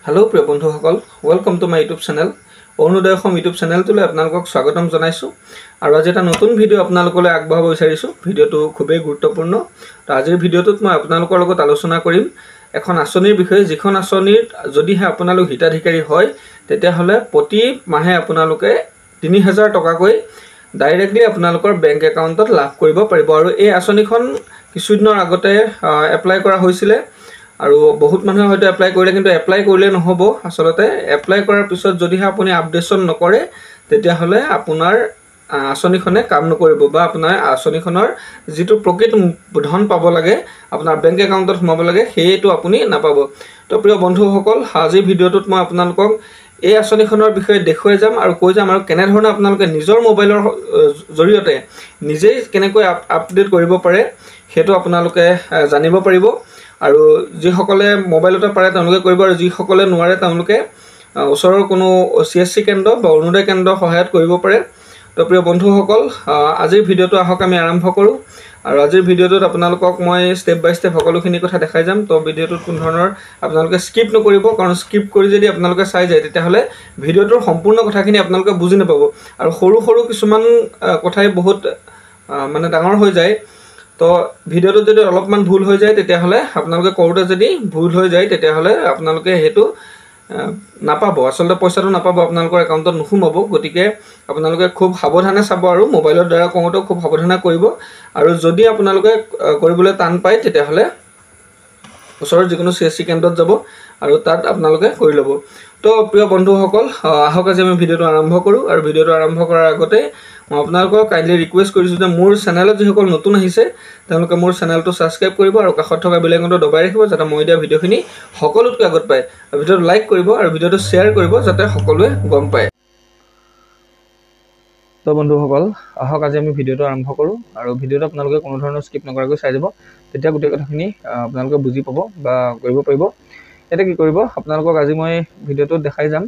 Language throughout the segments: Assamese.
Hello, প্ৰিয় বন্ধুসকল, welcome to my YouTube channel. Arunodoi Assam YouTube চেনেলটোলৈ আপোনালোকক স্বাগতম জনাইছোঁ। আৰু আজি এটা নতুন ভিডিঅ' আপোনালোকলৈ আগবঢ়াব বিচাৰিছোঁ। ভিডিঅ'টো খুবেই গুৰুত্বপূৰ্ণ। তো আজিৰ ভিডিঅ'টোত মই আপোনালোকৰ লগত আলোচনা কৰিম এখন আঁচনিৰ বিষয়ে, যিখন আঁচনিৰ যদিহে আপোনালোক হিতাধিকাৰী হয় তেতিয়াহ'লে প্ৰতি মাহে আপোনালোকে ৩,০০০ টকাকৈ ডাইৰেক্টলি আপোনালোকৰ বেংক একাউণ্টত লাভ কৰিব পাৰিব। আৰু এই আঁচনিখন কিছুদিনৰ আগতে এপ্লাই কৰা হৈছিলে আৰু বহুত মানুহে হয়তো এপ্লাই কৰিলে, কিন্তু এপ্লাই কৰিলে নহ'ব। আচলতে এপ্লাই কৰাৰ পিছত যদিহে আপুনি আপডেশ্যন নকৰে তেতিয়াহ'লে আপোনাৰ আঁচনিখনে কাম নকৰিব বা আপোনাৰ আঁচনিখনৰ যিটো প্ৰকৃত ধন পাব লাগে, আপোনাৰ বেংক একাউণ্টত সোমাব লাগে, সেইটো আপুনি নাপাব। তো প্ৰিয় বন্ধুসকল, আজিৰ ভিডিঅ'টোত মই আপোনালোকক এই আঁচনিখনৰ বিষয়ে দেখুৱাই যাম আৰু কৈ যাম আৰু কেনেধৰণে আপোনালোকে নিজৰ মোবাইলৰ জৰিয়তে নিজেই কেনেকৈ আপডেট কৰিব পাৰে সেইটো আপোনালোকে জানিব পাৰিব। আৰু যিসকলে মোবাইলতে পাৰে তেওঁলোকে কৰিব, আৰু যিসকলে নোৱাৰে তেওঁলোকে ওচৰৰ কোনো CSC কেন্দ্ৰ বা অৰুণোদয় কেন্দ্ৰৰ সহায়ত কৰিব পাৰে। তো প্ৰিয় বন্ধুসকল, আজিৰ ভিডিঅ'টো আহক আমি আৰম্ভ কৰোঁ। আৰু আজিৰ ভিডিঅ'টোত আপোনালোকক মই ষ্টেপ বাই ষ্টেপ সকলোখিনি কথা দেখাই যাম। তো ভিডিঅ'টোত কোনো ধৰণৰ আপোনালোকে স্কিপ নকৰিব, কাৰণ স্কিপ কৰি যদি আপোনালোকে চাই যায় তেতিয়াহ'লে ভিডিঅ'টোৰ সম্পূৰ্ণ কথাখিনি আপোনালোকে বুজি নাপাব। আৰু সৰু সৰু কিছুমান কথাই বহুত মানে ডাঙৰ হৈ যায়। তো ভিডিঅ'টোত যদি অলপমান ভুল হৈ যায় তেতিয়াহ'লে আপোনালোকে কৰোঁতে যদি ভুল হৈ যায় তেতিয়াহ'লে আপোনালোকে সেইটো নাপাব, আচলতে পইচাটো নাপাব, আপোনালোকৰ একাউণ্টত নোসোমাব। গতিকে আপোনালোকে খুব সাৱধানে চাব আৰু মোবাইলৰ দ্বাৰা কৰোঁতেও খুব সাৱধানে কৰিব। আৰু যদি আপোনালোকে কৰিবলৈ টান পায় তেতিয়াহ'লে ওচৰৰ যিকোনো CSC কেন্দ্ৰত যাব আৰু তাত আপোনালোকে কৰি ল'ব। তো প্ৰিয় বন্ধুসকল, আহক আজি আমি ভিডিঅ'টো আৰম্ভ কৰোঁ। আৰু ভিডিঅ'টো আৰম্ভ কৰাৰ আগতে মই আপোনালোকক কাইণ্ডলি ৰিকুৱেষ্ট কৰিছোঁ যে মোৰ চেনেলত যিসকল নতুন আহিছে তেওঁলোকে মোৰ চেনেলটো ছাবস্ক্ৰাইব কৰিব আৰু কাষত থকা বেল আইকনটো দবাই ৰাখিব, যাতে মই দিয়া ভিডিঅ'খিনি সকলোতকৈ আগত পায়। ভিডিঅ'টো লাইক কৰিব আৰু ভিডিঅ'টো শ্বেয়াৰ কৰিব যাতে সকলোৱে গম পায়। তো বন্ধুসকল, আহক আজি আমি ভিডিঅ'টো আৰম্ভ কৰোঁ। আৰু ভিডিঅ'টো আপোনালোকে কোনো ধৰণৰ স্কিপ নকৰাকৈ চাই যাব, তেতিয়া গোটেই কথাখিনি আপোনালোকে বুজি পাব বা কৰিব পাৰিব। এতিয়া কি কৰিব, আপোনালোকক আজি মই ভিডিঅ'টোত দেখাই যাম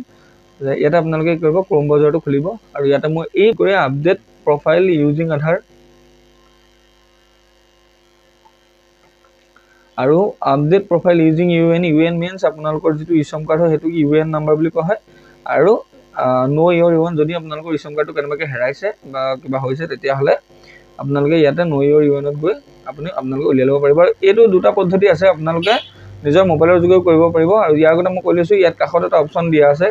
যে ইয়াতে আপোনালোকে কি কৰিব, ক্ৰম ব্ৰাউজাৰটো খুলিব আৰু ইয়াতে মই এই কৰি আপডেট প্ৰফাইল ইউজিং আধাৰ আৰু update profile using UN means আপোনালোকৰ যিটো ইছম কাৰ্ড হয় সেইটো UN নাম্বাৰ বুলি কোৱা হয়। আৰু নো ইয়ৰ ইউএন, যদি আপোনালোকৰ ইছম কাৰ্ডটো কেনেবাকৈ হেৰাইছে বা কিবা হৈছে তেতিয়াহ'লে আপোনালোকে ইয়াতে নো ইয়ৰ ইউএনত গৈ আপোনালোকে উলিয়াই ল'ব পাৰিব। আৰু এইটো দুটা পদ্ধতি আছে, আপোনালোকে নিজৰ মোবাইলৰ যোগেও কৰিব পাৰিব। আৰু ইয়াৰ আগতে মই কৈ লৈছোঁ, ইয়াত কাষত এটা অপশ্যন দিয়া আছে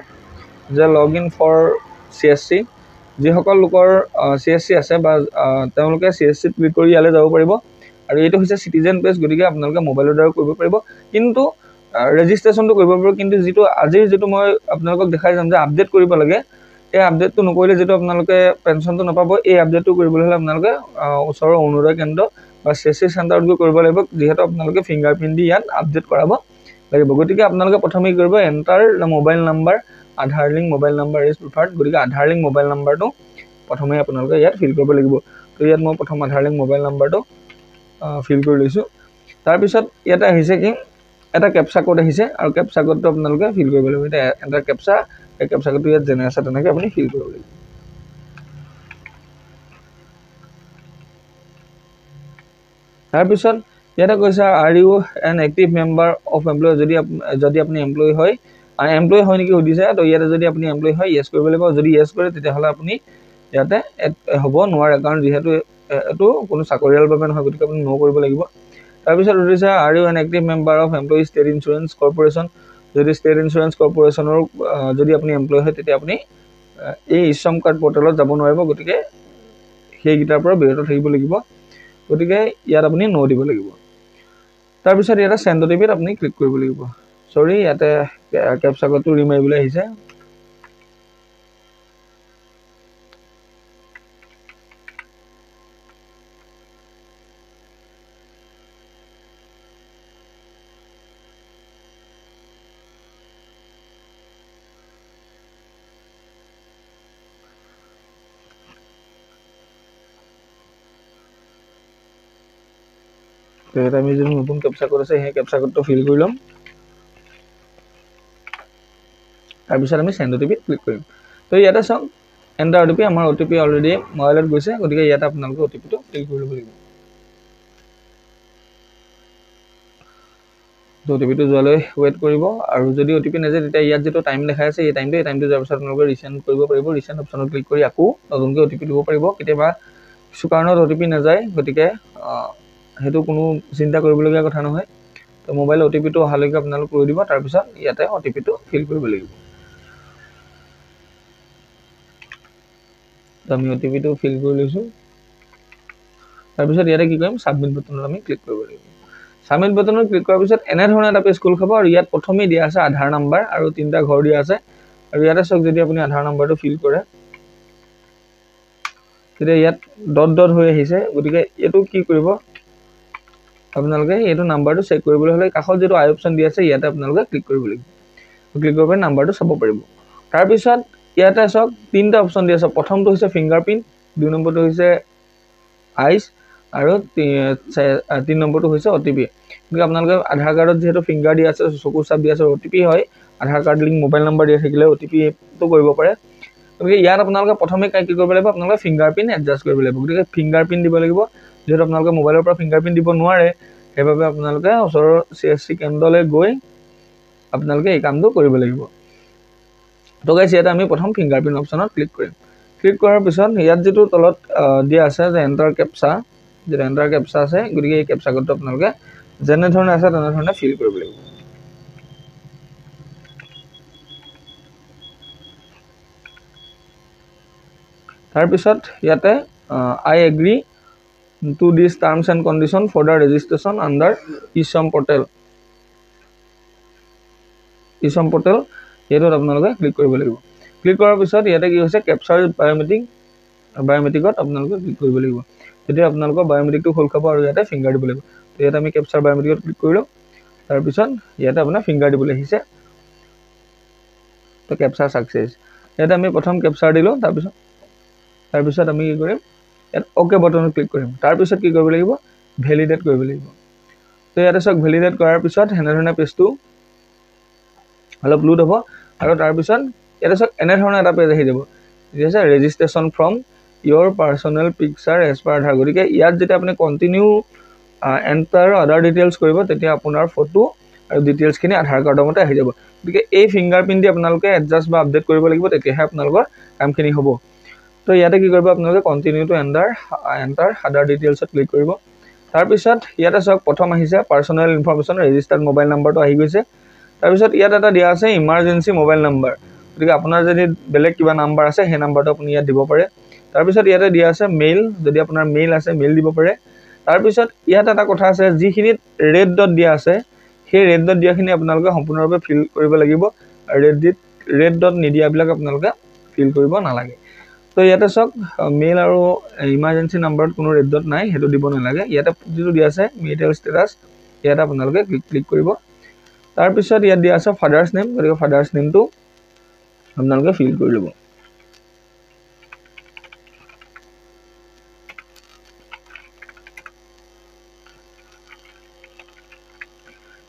যে লগ ইন ফৰ CSC। যিসকল লোকৰ CSC আছে বা তেওঁলোকে CSCত ক্লিক কৰি ইয়ালৈ যাব পাৰিব। আৰু এইটো হৈছে চিটিজেন পেজ, গতিকে আপোনালোকে মোবাইলৰ দ্বাৰা কৰিব পাৰিব, কিন্তু ৰেজিষ্ট্ৰেশ্যনটো কৰিব পাৰিব। কিন্তু আজিৰ যিটো মই আপোনালোকক দেখাই যাম যে আপডেট কৰিব লাগে, এই আপডেটটো নকৰিলে যিটো আপোনালোকে পেঞ্চনটো নাপাব, এই আপডেটটো কৰিবলৈ হ'লে আপোনালোকে ওচৰৰ অৰুণোদয় কেন্দ্ৰ বা CSC চেণ্টাৰত গৈ কৰিব লাগিব, যিহেতু আপোনালোকে ফিংগাৰপ্ৰিণ্ট দি ইয়াত আপডেট কৰাব লাগিব। গতিকে আপোনালোকে প্ৰথমে কি কৰিব, enter the mobile number, Aadhaar link mobile number is preferred. গতিকে আধাৰ লিংক মোবাইল নাম্বাৰটো প্ৰথমে আপোনালোকে ইয়াত ফিল কৰিব লাগিব। তো ইয়াত মই প্ৰথম আধাৰ লিংক মোবাইল নাম্বাৰটো ফিল কৰি লৈছোঁ। তাৰপিছত ইয়াতে আহিছে কি, এটা কেপচা কোড আহিছে, আৰু কেপচা কোডটো আপোনালোকে ফিল কৰিব লাগিব। এতিয়া এটা কেপচা, এই কেপচা কোডটো ইয়াত যেনে আছে তেনেকৈ আপুনি ফিল কৰিব লাগিব। তাৰপিছত ইয়াতে কৈছে are you an active member of employ. যদি আপুনি এমপ্লয়ী হয়, এমপ্লয়ী হয় নেকি সুধিছে, তো ইয়াতে যদি আপুনি এমপ্লয়ী হয় য়েছ কৰিব লাগিব। যদি য়েছ কৰে তেতিয়াহ'লে আপুনি ইয়াতে এড হ'ব নোৱাৰে, কাৰণ যিহেতু এইটো কোনো চাকৰিয়ালৰ বাবে নহয়, গতিকে আপুনি ন' কৰিব লাগিব। তাৰপিছত সুধিছে are you an active member of employee state insurance corporation. যদি ষ্টেট ইঞ্চুৰেঞ্চ কৰ্পৰেশ্যনৰ যদি আপুনি এমপ্লয়ী হয় তেতিয়া আপুনি এই ইছম কাৰ্ড পৰ্টেলত যাব নোৱাৰিব, গতিকে সেইকেইটাৰ পৰা বিৰত থাকিব লাগিব। গতিকে ইয়াত আপুনি ন' দিব লাগিব। তাৰপিছত ইয়াতে চেণ্ড OTP আপুনি ক্লিক কৰিব লাগিব। চৰি, ইয়াতে কেপচা কোডটো ৰিমাৰিবলৈ আহিছে। তো ইয়াত আমি যিটো নতুন কেপচা কোড আছে সেই কেপচা কোডটো ফিল কৰি ল'ম। তাৰপিছত আমি চেণ্ড OTP ক্লিক কৰিম। তো ইয়াতে চাওক এণ্টাৰ OTP, আমাৰ OTP অলৰেডি মোবাইলত গৈছে, গতিকে ইয়াতে আপোনালোকে OTPটো ফিল কৰি ল'ব লাগিব। অটিপিটো যোৱালৈ ৱেইট কৰিব আৰু যদি অটিপি নাযায় তেতিয়া ইয়াত যেটো টাইম দেখাই আছে এই টাইমটো যোৱাৰ পিছত আপোনালোকে ৰিচেণ্ড কৰিব পাৰিব ৰিচেণ্ড অপশ্যনত ক্লিক কৰি আকৌ নতুনকৈ অটিপি দিব পাৰিব কেতিয়াবা কিছু কাৰণত অটিপি নাযায় গতিকে হেতু কোনো চিন্তা কৰিবলগীয়া কথা নহয় তো মোবাইল অটিপিটো অহালৈকে আপোনালোক ৰৈ দিব তাৰ পিছত ইয়াতে অটিপিটো ফিল কৰিব লাগিব তো আমি অটিপিটো ফিল কৰি লৈছো তাৰ পিছত ইয়াতে কি কৰিম সাবমিট বাটনত আমি ক্লিক কৰিব লাগিব সাবমিট বাটনত ক্লিক কৰাৰ পিছত এনে ধৰণে এটা পেজ খোল খাব আৰু ইয়াত প্ৰথমে দিয়া আছে আধাৰ নাম্বাৰ আৰু তিনটা ঘৰ দিয়া আছে আৰু ইয়াতে সক যদি আপুনি আধাৰ নাম্বাৰটো ফিল কৰে তেতিয়া ইয়াত ডট ডট হৈ আহিছে গতিকে এটো কি কৰিব আপোনালোকে এটো নাম্বাৰটো চেক কৰিবলৈ হলে কাখত যেটো আই অপচন দি আছে ইয়াতে আপোনালোকে ক্লিক কৰিব লাগিব ক্লিক কৰি নাম্বাৰটো চাব পাৰিব তাৰ পিছত ইয়াতে সক তিনটা অপচন দি আছে প্ৰথমটো হৈছে ফিংগাৰপ্ৰিন্ট দুই নম্বৰটো হৈছে আইস আৰু তিন নম্বৰটো হৈছে অটিপি গতিকে আপোনালোকে আধাৰ কাৰ্ডত যেটো ফিংগাৰ দি আছে চকু চাপ দি আছে অটিপি হয় আধাৰ কাৰ্ড লিংক মোবাইল নম্বৰ দিয়া থাকিলে অটিপি তো কৰিব পাৰে গতিকে ইয়াত আপোনালোকে প্ৰথমে কি কৰিব লাগিব আপোনালোকে ফিংগাৰপ্ৰিন্ট এডজাস্ট কৰিব লাগিব গতিকে ফিংগাৰপ্ৰিন্ট দিব লাগিব যেটো আপোনালোকে মোবাইলৰ পৰা ফিংগাৰপ্ৰিন্ট দিব নোৱাৰে হেবাবে আপোনালোকে ওচৰৰ সিএসসি কেন্দ্ৰলৈ গৈ আপোনালোকে এই কামটো কৰিব লাগিব তো গাইস ইয়াতে আমি প্ৰথম ফিংগাৰপ্ৰিন্ট অপচনত ক্লিক কৰিম ক্লিক কৰাৰ পিছত ইয়াত যেটো তলত দিয়া আছে যে এন্টাৰ ক্যাপচা যে এন্টাৰ ক্যাপচা আছে গতিকে এই ক্যাপচা কোডটো আপোনালোকে যেনে ধৰণে আছে তেনে ধৰণে ফিল কৰিব লাগিব তাৰ পিছত ইয়াতে আই agri to these terms and condition for the registration under eSham portal এটো আপোনালোকে ক্লিক কৰিব লাগিব ক্লিক কৰাৰ পিছত ইয়াতে কি হৈছে ক্যাপচাৰ বায়োমেট্ৰিকত আপোনালোকে ক্লিক কৰিব লাগিব তেতিয়া আপোনালোকৰ বায়োমেট্ৰিকটো খোল খাব আৰু ইয়াতে ফিংগাৰ দিব লাগিব তো ইয়াতে আমি ক্যাপচাৰ বায়োমেট্ৰিকত ক্লিক কৰিলো তাৰ পিছত ইয়াতে আপোনাৰ ফিংগাৰ দিবলৈ আহিছে তো ক্যাপচাৰ সাকসেস ইয়াতে আমি প্ৰথম ক্যাপচাৰ দিলো তাৰ পিছত আমি কি কৰিম ইয়াত ওকে বাটনত ক্লিক কৰিম তাৰ পিছত কি কৰিব লাগিব ভ্যালিডেট কৰিব লাগিব তো ইয়াতে সক ভ্যালিডেট কৰাৰ পিছত হেনে ধৰণে পেজটো অলপ লোড হ'ব আৰু তাৰ পিছত ইয়াতে সক এনে ধৰণে এটা পেজ আহি যাব ঠিক আছে registration from your personal picture as per আধাৰ গতিকে ইয়াত যেতিয়া আপুনি কন্টিনিউ এন্টাৰ আদাৰ ডিটেইলছ কৰিব তেতিয়া আপোনাৰ ফটো আৰু ডিটেইলছ খিনি আধাৰ কাৰ্ডৰ মতে আহি যাব গতিকে এই ফিংগাৰপ্ৰিন্ট দি আপোনালোকে এডজাস্ট বা আপডেট কৰিব লাগিব তেতিয়াহে আপোনালোকৰ কামখিনি হ'ব তো ইয়াতে কি কৰিব আপোনালোকে কন্টিনিউ টু এন্টাৰ আদাৰ ডিটেইলছত ক্লিক কৰিব তাৰ পিছত ইয়াতে সক প্ৰথম আহিছে পাৰ্সোনাল ইনফৰমেশন ৰেজিস্টাৰ্ড মোবাইল নাম্বাৰটো আহি গৈছে তাৰ পিছত ইয়াত এটা দিয়া আছে ইমাৰ্জেন্সি মোবাইল নাম্বাৰ গতিকে আপোনাৰ যদি বেলেগ কিবা নাম্বাৰ আছে সেই নাম্বাৰটো আপুনি ইয়াত দিব পাৰে তাৰ পিছত ইয়াতে দিয়া আছে মেইল যদি আপোনাৰ মেইল আছে মেইল দিব পাৰে তাৰ পিছত ইয়াত এটা কথা আছে যিখিনিত ৰেড ডট দিয়া আছে সেই ৰেড ডট দিয়াখিনি আপোনালোকে সম্পূৰ্ণৰূপে ফিল কৰিব লাগিব ৰেড ডট নিদিয়াবিলাক আপোনালোকে ফিল কৰিব নালাগে তো ইয়াতে সক মেইল আৰু ইমাৰ্জেন্সি নাম্বাৰত কোনো ৰেড ডট নাই হেতু দিব নালাগে ইয়াতে যেটো দিয়া আছে মেৰিটেল ষ্টেটাস ইয়াতে আপোনালোকে ক্লিক কৰিব তাৰ পিছত ইয়াত দিয়া আছে ফাদাৰ্স নেম গতিকে ফাদাৰ্স নেমটো আপোনালোকে ফিল কৰি ল'ব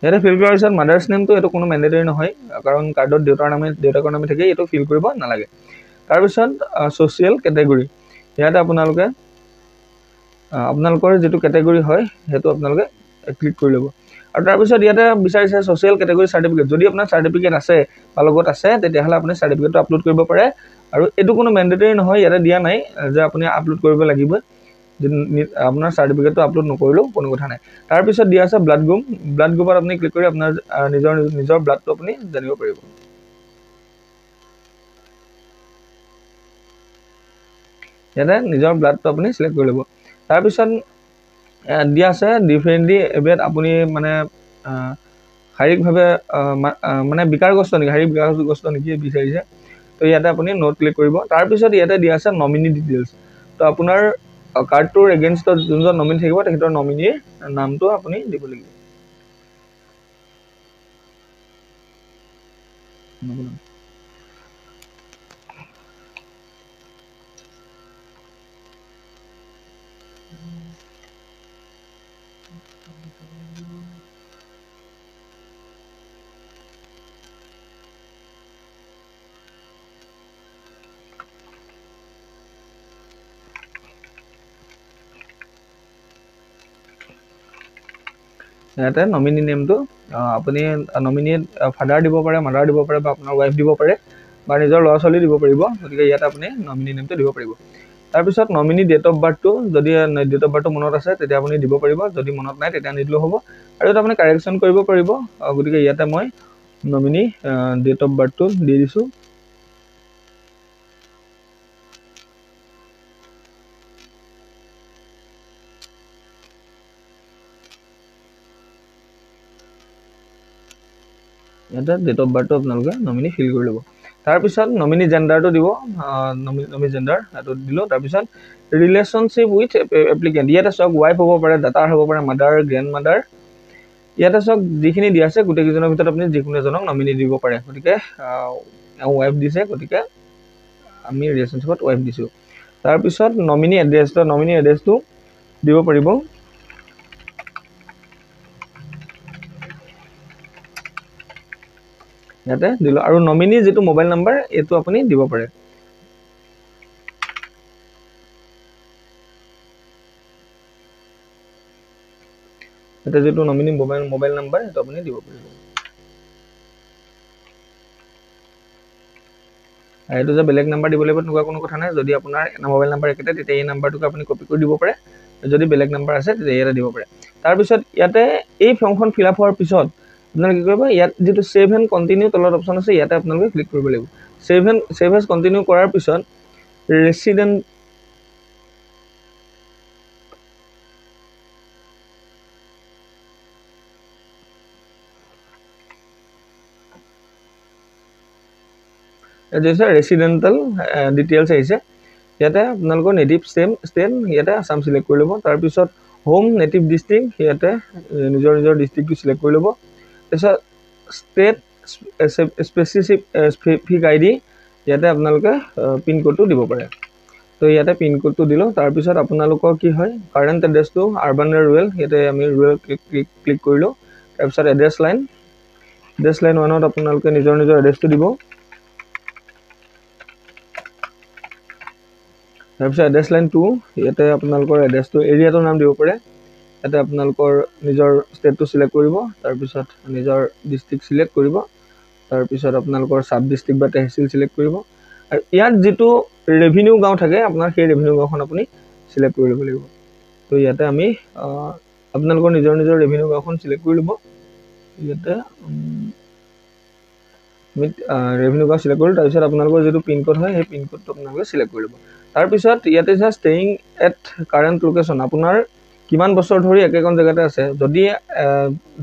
ইয়াতে ফিল কৰাৰ পিছত মাদাৰ্স নেমটো এটো কোনো ম্যান্ডেটৰি নহয় কাৰণ কাৰ্ডত দেউতাকৰ নামে থাকে এটো ফিল কৰিব নালাগে তাৰ পিছত সোশ্যাল ক্যাটেগৰি ইয়াতে আপোনালোকে আপোনালোকৰ যেটো ক্যাটেগৰি হয় হেতু আপোনালোকে ক্লিক কৰি ল'ব আৰু তাৰ পিছত ইয়াতে বিচাৰিছে সোশ্যাল ক্যাটেগৰি সাৰ্টিফিকেট যদি আপোনাৰ সাৰ্টিফিকেট আছে বা লগত আছে তেতিয়া হলে আপুনি সাৰ্টিফিকেটটো আপলোড কৰিব পাৰে আৰু এটো কোনো ম্যান্ডেটৰি নহয় ইয়াতে দিয়া নাই যে আপুনি আপলোড কৰিব লাগিব আপোনাৰ সাৰ্টিফিকেটটো আপলোড নকৰিলেও কোনো কথা নাই তাৰ পিছত দিয়া আছে ব্লাড গ্ৰুপত আপুনি ক্লিক কৰি আপোনাৰ নিজৰ ব্লাডটো আপুনি জানিব পাৰিব ইয়াতে নিজৰ ব্লাডটো আপুনি সিলেক্ট কৰি ল'ব তাৰ পিছত দিয়া আছে ডিফাৰেন্টলি এবেট আপুনি মানে শাৰীৰিকভাৱে মানে বিকাৰগ্ৰস্ত নেকি শাৰীৰিক বিকাৰগ্ৰস্ত নেকি বিচাৰিছে তো ইয়াতে আপুনি নোট ক্লিক কৰিব তাৰ পিছত ইয়াতে দিয়া আছে নমিনি ডিটেইলছ তো আপোনাৰ কাৰ্ডটোৰ এগেইনষ্টত যোনজন নমিনি থাকিব তেখেতৰ নমিনিৰ নামটো আপুনি দিব লাগিব ইয়াতে নমিনি নেমটো আপুনি নমিনি ফাদাৰ দিব পাৰে, মাদাৰ দিব পাৰে, বা আপোনাৰ ৱাইফ দিব পাৰে, বা নিজৰ ল'ৰা ছোৱালী দিব পাৰিব। গতিকে ইয়াত আপুনি নমিনি নেমটো দিব পাৰিব। তাৰপিছত নমিনি ডেট অফ বাৰ্থটো, যদি ডেট অফ বাৰ্থটো মনত আছে তেতিয়া আপুনি দিব পাৰিব, যদি মনত নাই তেতিয়া নিদিলেও হ'ব। আৰু ইয়াত আপুনি কাৰেকশ্যন কৰিব পাৰিব। গতিকে ইয়াতে মই নমিনি ডেট অফ বাৰ্থটো দি দিছোঁ। ইয়াতে ডেট অফ বাৰ্থটো আপোনালোকে নমিনি ফিল কৰি ল'ব। তাৰপিছত নমিনি জেণ্ডাৰটো দিব, নমিনি জেণ্ডাৰ এইটো দিলোঁ। তাৰপিছত ৰিলেশ্যনশ্বিপ উইথ এপ্লিকেণ্ট, ইয়াতে চাওক ৱাইফ হ'ব পাৰে, দাটাৰ হ'ব পাৰে, মাদাৰ, গ্ৰেণ্ড মাদাৰ। ইয়াতে চাওক যিখিনি দিয়া আছে গোটেইকেইজনৰ ভিতৰত আপুনি যিকোনো এজনক নমিনি দিব পাৰে। গতিকে ৱাইফ দিছে, গতিকে আমি ৰিলেশ্যনশ্বিপত ৱাইফ দিছোঁ। তাৰপিছত নমিনি এড্ৰেছটো দিব পাৰিব। ইয়াতে দিলোঁ। আৰু নমিনি যিটো মোবাইল নাম্বাৰ এইটো আপুনি দিব পাৰে। ইয়াতে যিটো নমিনি মোবাইল নাম্বাৰ সেইটো আপুনি দিব পাৰিব। এইটো যে বেলেগ নাম্বাৰ দিব লাগিব তেনেকুৱা কোনো কথা নাই। যদি আপোনাৰ মোবাইল নাম্বাৰ একেটা তেতিয়া এই নাম্বাৰটোকে আপুনি কপি কৰি দিব পাৰে। যদি বেলেগ নাম্বাৰ আছে তেতিয়া ইয়াতে দিব পাৰে। তাৰপিছত ইয়াতে এই ফৰ্মখন ফিল আপ হোৱাৰ পিছত আপোনালোকে কি কৰিব, ইয়াত যিটো ছেভ এণ্ড কণ্টিনিউ তলত অপশ্যন আছে ইয়াতে আপোনালোকে ক্লিক কৰিব লাগিব। ছেভ এজ কণ্টিনিউ কৰাৰ পিছত ৰেচিডেণ্ট ৰেচিডেণ্টেল ডিটেইলছ আহিছে। ইয়াতে আপোনালোকৰ নেটিভ ষ্টেট ইয়াতে আছাম চিলেক্ট কৰি ল'ব। তাৰপিছত হোম নেটিভ ডিষ্ট্ৰিক্ট ইয়াতে নিজৰ ডিষ্ট্ৰিক্টটো চিলেক্ট কৰি ল'ব। তাৰপিছত ষ্টেট স্পেচিফিক ID ইয়াতে আপোনালোকে পিনক'ডটো দিব পাৰে। তো ইয়াতে পিনক'ডটো দিলোঁ। তাৰপিছত আপোনালোকৰ কি হয়, কাৰেণ্ট এড্ৰেছটো আৰ্বান নে ৰুৰেল, ইয়াতে আমি ৰুৰেল ক্লিক কৰিলোঁ। তাৰপিছত এড্ৰেছ লাইন 1ত আপোনালোকে নিজৰ এড্ৰেছটো দিব। তাৰপিছত এড্ৰেছ লাইন 2 ইয়াতে আপোনালোকৰ এড্ৰেছটো এৰিয়াটোৰ নাম দিব পাৰে। ইয়াতে আপোনালোকৰ নিজৰ ষ্টেটটো চিলেক্ট কৰিব। তাৰপিছত নিজৰ ডিষ্ট্ৰিক্ট চিলেক্ট কৰিব। তাৰপিছত আপোনালোকৰ চাব ডিষ্ট্ৰিক্ট বা তহচিল চিলেক্ট কৰিব। আৰু ইয়াত যিটো ৰেভিনিউ গাঁও থাকে আপোনাৰ সেই ৰেভিনিউ গাঁওখন আপুনি চিলেক্ট কৰি ল'ব লাগিব। তো ইয়াতে আমি আপোনালোকৰ নিজৰ ৰেভিনিউ গাঁওখন চিলেক্ট কৰি ল'ব। ইয়াতে আমি ৰেভিনিউ গাঁও চিলেক্ট কৰিলোঁ। তাৰপিছত আপোনালোকৰ যিটো পিনক'ড হয় সেই পিনক'ডটো আপোনালোকে চিলেক্ট কৰি ল'ব। তাৰপিছত ইয়াতে ষ্টেইং এট কাৰেণ্ট লোকেশ্যন, আপোনাৰ কিমান বছৰ ধৰি একেখন জেগাতে আছে। যদি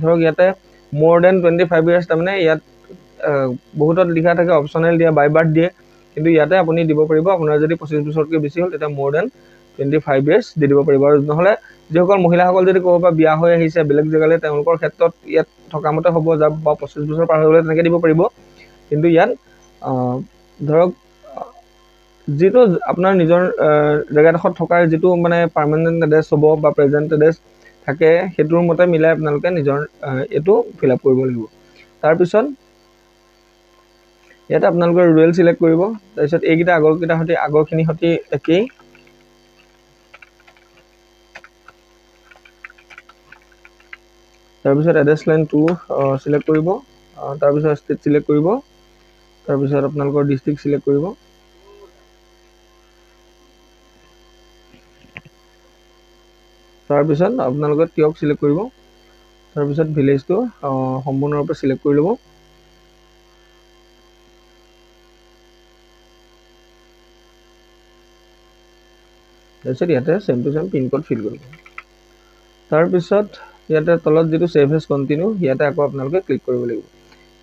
ধৰক ইয়াতে more than 25 years, তাৰমানে ইয়াত বহুতত লিখা থাকে অপশ্যনেল দিয়ে, বাই বাৰ্থ দিয়ে, কিন্তু ইয়াতে আপুনি দিব পাৰিব আপোনাৰ যদি 25 বছৰতকৈ বেছি হ'ল তেতিয়া more than 25 years দি দিব পাৰিব। আৰু নহ'লে যিসকল মহিলাসকল যদি ক'ৰবাৰ পৰা বিয়া হৈ আহিছে বেলেগ জেগালৈ, তেওঁলোকৰ ক্ষেত্ৰত ইয়াত থকা মতে হ'ব, যাৰ বা 25 বছৰ পাৰ হৈ গ'লে তেনেকৈ দিব পাৰিব। কিন্তু ইয়াত ধৰক যিটো আপোনাৰ নিজৰ জেগাডোখৰত থকাৰ যিটো মানে পাৰ্মানেণ্ট এড্ৰেছ হ'ব বা প্ৰেজেণ্ট এড্ৰেছ থাকে সেইটোৰ মতে মিলাই আপোনালোকে নিজৰ এইটো ফিল আপ কৰিব লাগিব। তাৰপিছত ইয়াতে আপোনালোকে ৰুৰেল চিলেক্ট কৰিব। তাৰপিছত এইকেইটা আগৰখিনিৰ সৈতে একেই। তাৰপিছত এড্ৰেছ লাইন 2 চিলেক্ট কৰিব। তাৰপিছত ষ্টেট চিলেক্ট কৰিব। তাৰপিছত আপোনালোকৰ ডিষ্ট্ৰিক্ট চিলেক্ট কৰিব। তাৰপিছত আপোনালোকে টিয়ক চিলেক্ট কৰিব। তাৰপিছত ভিলেজটো সম্পূৰ্ণৰূপে চিলেক্ট কৰি ল'ব। তাৰপিছত ইয়াতে same to same pincode fill কৰিব। তাৰপিছত ইয়াতে তলত যিটো ছেভ এজ কণ্টিনিউ ইয়াতে আকৌ আপোনালোকে ক্লিক কৰিব লাগিব।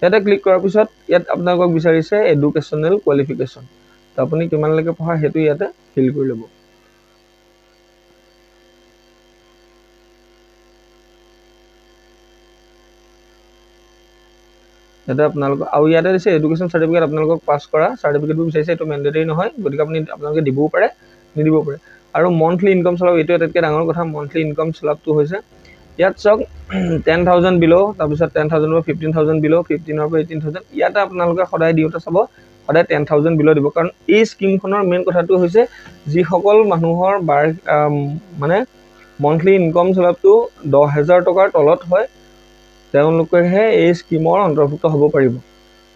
ইয়াতে ক্লিক কৰাৰ পিছত ইয়াত আপোনালোকক বিচাৰিছে এডুকেশ্যনেল কোৱালিফিকেশ্যন, তো আপুনি কিমানলৈকে পঢ়া সেইটো ইয়াতে ফিল কৰি ল'ব। ইয়াতে আপোনালোকক আৰু ইয়াতে দিছে এডুকেশ্যন চাৰ্টিফিকেট, আপোনালোকক পাছ কৰা চাৰ্টিফিকেটবোৰ বিচাৰিছে। এইটো মেণ্ডেটৰী নহয়, গতিকে আপোনালোকে দিবও পাৰে নিদিবও পাৰে। আৰু মন্থলি ইনকাম স্লেব, এইটো আটাইতকৈ ডাঙৰ কথা। মন্থলি ইনকাম স্লেবটো হৈছে ইয়াত চাওক 10,000 বিল', তাৰপিছত 10,000 পৰা 15,000 বিল', 15,000 পৰা 18,000। ইয়াতে আপোনালোকে সদায় দিওঁতে চাব সদায় 10,000 বিল' দিব, কাৰণ এই স্কিমখনৰ মেইন কথাটো হৈছে যিসকল মানুহৰ মানে মন্থলি ইনকাম স্লেবটো 10,000 টকাৰ তলত হয় তেওঁলোকেহে এই স্কিমৰ অন্তৰ্ভুক্ত হ'ব পাৰিব।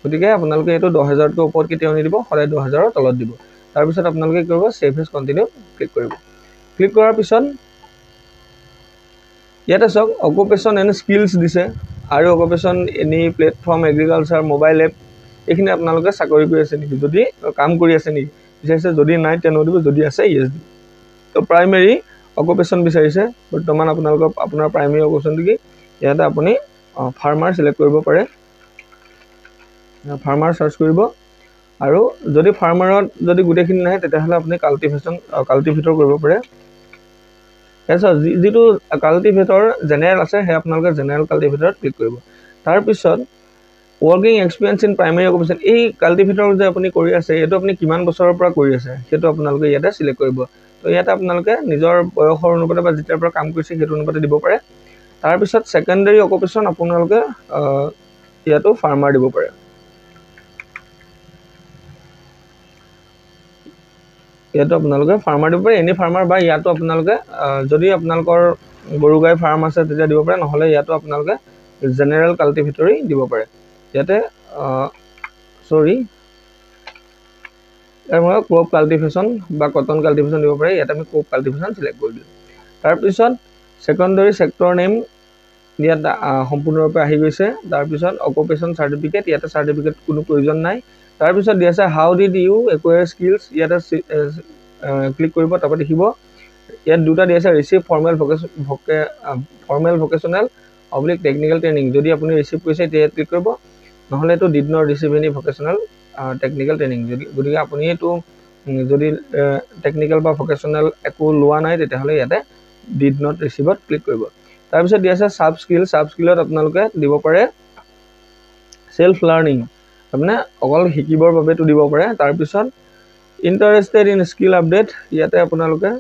গতিকে আপোনালোকে এইটো 10,000তকৈ ওপৰত কেতিয়াও নিদিব, সদায় 10,000ৰ তলত দিব। তাৰপিছত আপোনালোকে কি কৰিব, ছেভ এজ কণ্টিনিউ ক্লিক কৰিব। ক্লিক কৰাৰ পিছত ইয়াতে চাওক অকুপেশ্যন এণ্ড স্কিলছ দিছে আৰু occupation any platform agriculture mobile app এইখিনি আপোনালোকে চাকৰি কৰি আছে নেকি, যদি কাম কৰি আছে নেকি বিচাৰিছে, যদি নাই তেনেহ'লে দিব, যদি আছে ইয়েছ দিব। তো প্ৰাইমেৰী অকুপেশ্যন বিচাৰিছে, বৰ্তমান আপোনাৰ প্ৰাইমেৰী অকুপেশ্যনটো কি, ইয়াতে আপুনি ফাৰ্মাৰ চিলেক্ট কৰিব পাৰে, ফাৰ্মাৰ চাৰ্চ কৰিব। আৰু যদি ফাৰ্মাৰত যদি গোটেইখিনি নাহে তেতিয়াহ'লে আপুনি কাল্টিভেটৰ কৰিব পাৰে। তাৰপিছত যিটো কাল্টিভেটৰ জেনেৰেল আছে সেই আপোনালোকে জেনেৰেল কাল্টিভেটৰত ক্লিক কৰিব। তাৰপিছত working experience in primary occupation, এই কাল্টিভেটৰ যে আপুনি কৰি আছে এইটো আপুনি কিমান বছৰৰ পৰা কৰি আছে সেইটো আপোনালোকে ইয়াতে চিলেক্ট কৰিব। তো ইয়াতে আপোনালোকে নিজৰ বয়সৰ অনুপাতে বা যেতিয়াৰ পৰা কাম কৰিছে সেইটো অনুপাতে দিব পাৰে। তাৰপিছত ছেকেণ্ডেৰী অকুপেশ্যন আপোনালোকে ইয়াতো ফাৰ্মাৰ দিব পাৰে। ইয়াতো আপোনালোকে ফাৰ্মাৰ দিব পাৰে, এনি ফাৰ্মাৰ, বা ইয়াতো আপোনালোকে যদি আপোনালোকৰ গৰু গাই ফাৰ্ম আছে তেতিয়া দিব পাৰে, নহ'লে ইয়াতো আপোনালোকে জেনেৰেল কাল্টিভেটৰি দিব পাৰে। ইয়াতে ক্ৰপ কাল্টিভেশ্যন বা কটন কাল্টিভেশ্যন দিব পাৰে, ইয়াতে আমি ক্ৰপ কাল্টিভেশ্যন চিলেক্ট কৰি দিওঁ। তাৰপিছত ছেকেণ্ডেৰী ছেক্টৰ নেম ইয়াত সম্পূৰ্ণৰূপে আহি গৈছে। তাৰপিছত অকুপেশ্যন চাৰ্টিফিকেট, ইয়াতে চাৰ্টিফিকেট কোনো প্ৰয়োজন নাই। তাৰপিছত দি আছে হাউ ডিড ইউ একুৱায়াৰ স্কিলছ, ইয়াতে ক্লিক কৰিব, তাৰপৰা দেখিব ইয়াত দুটা দি আছে receive formal vocational oblique technical training, যদি আপুনি ৰিচিভ কৰিছে তেতিয়া ক্লিক কৰিব, নহ'লে এইটো did not receive any vocational technical training, গতিকে আপুনি এইটো যদি টেকনিকেল বা ভকেশ্যনেল একো লোৱা নাই তেতিয়াহ'লে ইয়াতে ডিড নট ৰিচিভত ক্লিক কৰিব। তাৰপিছত দি আছে চাব স্কিলত আপোনালোকে দিব পাৰে চেল্ফ লাৰ্ণিং, তাৰমানে অকল শিকিবৰ বাবেতো দিব পাৰে। তাৰপিছত ইণ্টাৰেষ্টেড ইন স্কিল আপডেট, ইয়াতে আপোনালোকে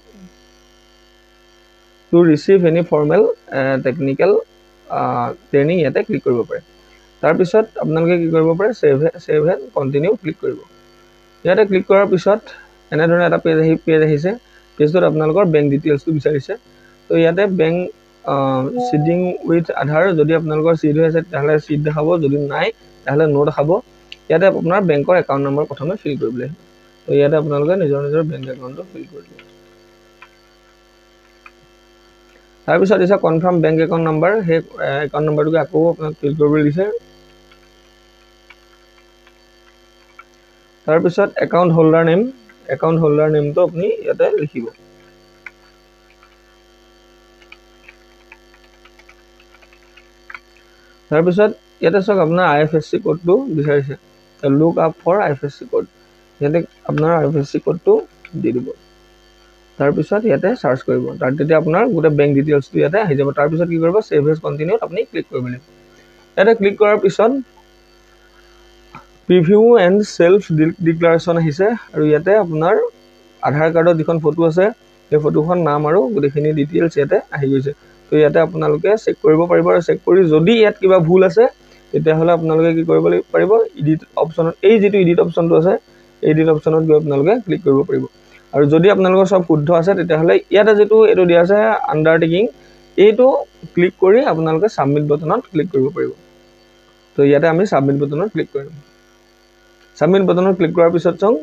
to receive any formal technical training ইয়াতে ক্লিক কৰিব পাৰে। তাৰপিছত আপোনালোকে কি কৰিব পাৰে, ছেভ এণ্ড কণ্টিনিউ ক্লিক কৰিব। ইয়াতে ক্লিক কৰাৰ পিছত এনেধৰণে এটা পেজ আহিছে, পেজটোত আপোনালোকৰ বেংক ডিটেইলছটো বিচাৰিছে। তো ইয়াতে বেংক চিডিং উইথ আধাৰ, যদি আপোনালোকৰ চিড হৈ আছে তেতিয়াহ'লে চিড দেখাব, যদি নাই তেতিয়াহ'লে ন দেখাব। ইয়াতে আপোনাৰ বেংকৰ একাউণ্ট নম্বৰ প্ৰথমে ফিল কৰিবলৈ, তো ইয়াতে আপোনালোকে নিজৰ বেংক একাউণ্টটো ফিল কৰি দিব। তাৰপিছত দিছে কনফাৰ্ম বেংক একাউণ্ট নম্বৰ, সেই একাউণ্ট নম্বৰটোকে আকৌ আপোনাক ফিল কৰিবলৈ দিছে। তাৰপিছত একাউণ্ট হোল্ডাৰ নেমটো আপুনি ইয়াতে লিখিব। তাৰপিছত ইয়াতে চাওক আপোনাৰ IFSC কোডটো বিচাৰিছে, look up for IFSC code, ইয়াতে আপোনাৰ IFSC কোডটো দি দিব। তাৰপিছত ইয়াতে চাৰ্চ কৰিব, তেতিয়া আপোনাৰ গোটেই বেংক ডিটেইলছটো ইয়াতে আহি যাব। তাৰপিছত কি কৰিব, ছেভ এজ কণ্টিনিউত আপুনি ক্লিক কৰিব লাগিব। ইয়াতে ক্লিক কৰাৰ পিছত প্ৰিভিউ এণ্ড চেল্ফ ডিক্লাৰেশ্যন আহিছে, আৰু ইয়াতে আপোনাৰ আধাৰ কাৰ্ডৰ যিখন ফটো আছে সেই ফটোখন নাম আৰু গোটেইখিনি ডিটেইলছ ইয়াতে আহি গৈছে। তো ইয়াতে আপোনালোকে চেক কৰিব পাৰিব, আৰু চেক কৰি যদি ইয়াত কিবা ভুল আছে তেতিয়াহ'লে আপোনালোকে কি কৰিব পাৰিব, এডিট অপশ্যনত, এই যিটো এডিট অপশ্যনটো আছে এডিট অপশ্যনত গৈ আপোনালোকে ক্লিক কৰিব পাৰিব। আৰু যদি আপোনালোকৰ চব শুদ্ধ আছে তেতিয়াহ'লে ইয়াতে যিটো এইটো দিয়া আছে আণ্ডাৰটেকিং, এইটো ক্লিক কৰি আপোনালোকে ছাবমিট বটনত ক্লিক কৰিব পাৰিব। তো ইয়াতে আমি ছাবমিট বটনত ক্লিক কৰিম। ছাবমিট বটনত ক্লিক কৰাৰ পিছত চাওঁ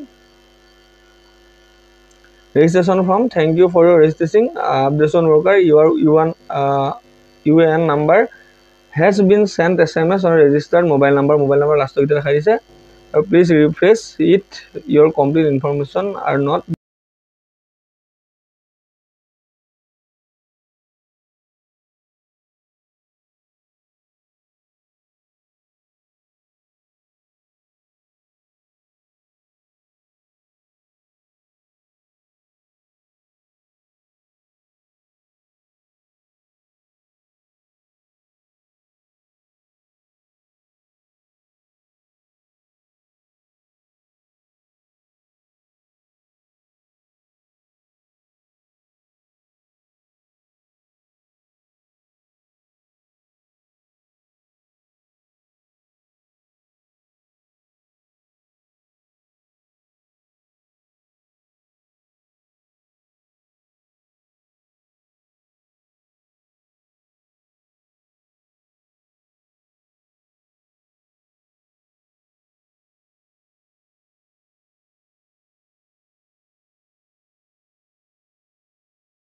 registration form, thank you for your registration updation worker, UAN number has been sent SMS on registered mobile number লাষ্টৰ কেইটা দেখাই দিছে, আৰু please refresh it, your complete information are not